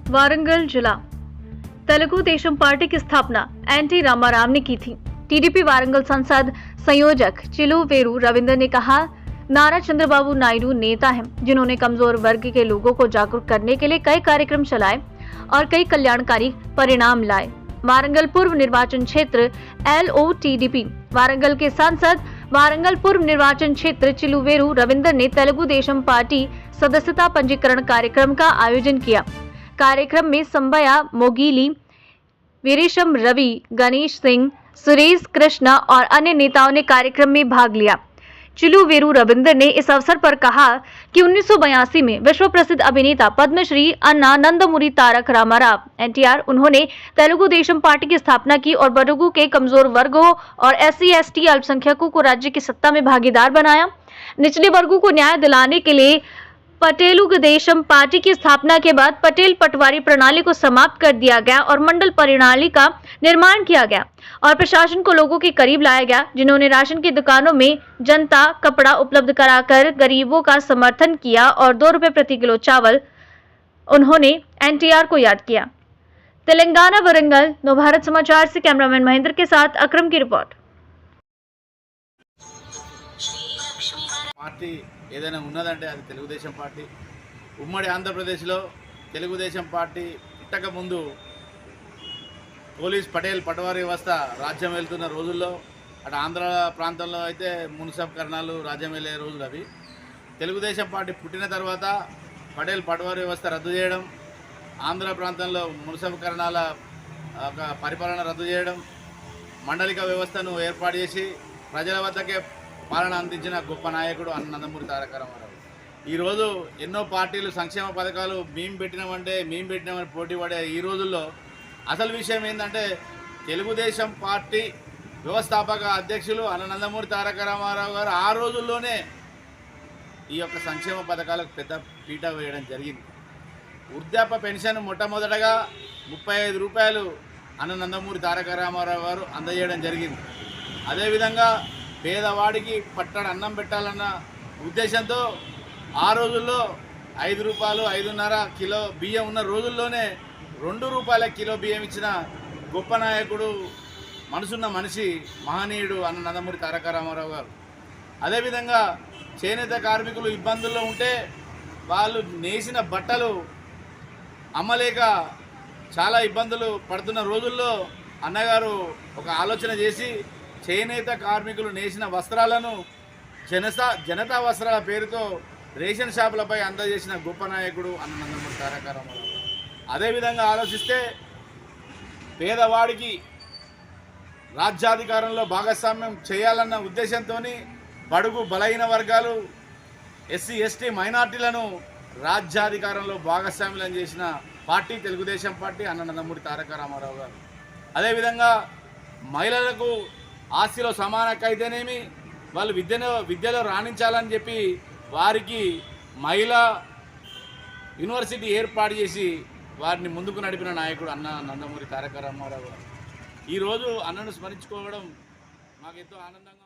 वारंगल जिला तेलुगु देशम पार्टी की स्थापना एनटी रामाराव ने की थी। टीडीपी वारंगल संसद संयोजक चिलुवेरू रविंद्र ने कहा, नारा चंद्रबाबू नायडू नेता हैं जिन्होंने कमजोर वर्ग के लोगों को जागरूक करने के लिए कई कार्यक्रम चलाए और कई कल्याणकारी परिणाम लाए। वारंगल पूर्व निर्वाचन क्षेत्र LOTDP वारंगल के सांसद वारंगल पूर्व निर्वाचन क्षेत्र चिलुवेरू रविंद्र ने तेलुगु देशम पार्टी सदस्यता पंजीकरण कार्यक्रम का आयोजन किया। कार्यक्रम में संबया मोगीली, वीरेशम रवि, गणेश सिंह, सुरेश कृष्णा और अन्य नेताओं ने कार्यक्रम में भाग लिया। चिलुवेरू रविंद्र ने इस अवसर पर कहा कि 1982 में विश्व प्रसिद्ध अभिनेता पद्मश्री अन्ना नंदमुरी तारक रामाराव NTR उन्होंने तेलुगु देशम पार्टी की स्थापना की और बडुगु के कमजोर वर्गों और SC/ST अल्पसंख्यकों को राज्य की सत्ता में भागीदार बनाया। निचले वर्गों को न्याय दिलाने के लिए तेलुगु देशम पार्टी की स्थापना के बाद पटेल पटवारी प्रणाली को समाप्त कर दिया गया और मंडल प्रणाली का निर्माण किया गया और प्रशासन को लोगों के करीब लाया गया, जिन्होंने राशन की दुकानों में जनता कपड़ा उपलब्ध कराकर गरीबों का समर्थन किया और 2 रुपए प्रति किलो चावल उन्होंने NTR को याद किया। तेलंगाना वरंगल नवभारत समाचार से कैमरामैन महेंद्र के साथ अक्रम की रिपोर्ट। పార్టీ ఏదైనా ఉన్నదంటే అది తెలుగుదేశం పార్టీ। ఉమ్మడి ఆంధ్రప్రదేశ్లో తెలుగుదేశం పార్టీ పుట్టక ముందు పోలీస్ పటేల్ పటవారీ వ్యవస్థ రాజ్యం వెళ్తున్న రోజుల్లో అటు ఆంధ్ర ప్రాంతంలో అయితే మున్సిపకరణాలు రాజ్యం వెళ్ళే రోజులు అవి। తెలుగుదేశం పార్టీ పుట్టిన తర్వాత పటేల్ పటవారీ వ్యవస్థ రద్దు చేయడం, ఆంధ్ర ప్రాంతంలో మున్సిపకరణాల పరిపాలన రద్దు చేయడం, మండలిక వ్యవస్థను ఏర్పాటు చేసి ప్రజల వద్దకే పాలన అందించిన గొప్ప నాయకుడు అన్న నందమూరి తారక రామారావు। ఈరోజు ఎన్నో పార్టీలు సంక్షేమ పథకాలు మేము పెట్టినామని పోటీ పడే ఈ రోజుల్లో అసలు విషయం ఏంటంటే తెలుగుదేశం పార్టీ వ్యవస్థాపక అధ్యక్షులు అన్న నందమూరి తారక రామారావు గారు ఆ రోజుల్లోనే ఈ యొక్క సంక్షేమ పథకాలకు పెద్ద పీట వేయడం జరిగింది। వృద్ధాప్య పెన్షన్ మొట్టమొదటగా 35 రూపాయలు అన్న నందమూరి తారక రామారావు గారు అందజేయడం జరిగింది। అదేవిధంగా పేదవాడికి పట్టణ అన్నం పెట్టాలన్న ఉద్దేశంతో ఆ రోజుల్లో 5 రూపాయలు 5.5 కిలో బియ్యం ఉన్న రోజుల్లోనే 2 రూపాయల కిలో బియ్యం ఇచ్చిన గొప్ప నాయకుడు, మనసున్న మనిషి, మహనీయుడు అన్న నందమూరి తారక రామారావు గారు। అదేవిధంగా చేనేత కార్మికులు ఇబ్బందుల్లో ఉంటే వాళ్ళు నేసిన బట్టలు అమ్మలేక చాలా ఇబ్బందులు పడుతున్న రోజుల్లో అన్నగారు ఒక ఆలోచన చేసి చేనేత కార్మికులు నేసిన వస్త్రాలను జనతా వస్త్రాల పేరుతో రేషన్ షాపులపై అందజేసిన గొప్ప నాయకుడు అన్న నందమూరి తారక రామారావు। అదేవిధంగా ఆలోచిస్తే పేదవాడికి రాజ్యాధికారంలో భాగస్వామ్యం చేయాలన్న ఉద్దేశంతో బడుగు బలహీన వర్గాలు SC/ST మైనార్టీలను రాజ్యాధికారంలో భాగస్వామ్యం చేసిన పార్టీ తెలుగుదేశం పార్టీ అన్న నందమూరి తారక రామారావు గారు। అదేవిధంగా మహిళలకు ఆస్తిలో సమాన హక్కు అయితేనేమి, వాళ్ళు విద్యలో రాణించాలని చెప్పి వారికి మహిళా యూనివర్సిటీ ఏర్పాటు చేసి వారిని ముందుకు నడిపిన నాయకుడు అన్న నందమూరి తారక రామారావు గారు। ఈరోజు అన్నను స్మరించుకోవడం మాకెంతో ఆనందంగా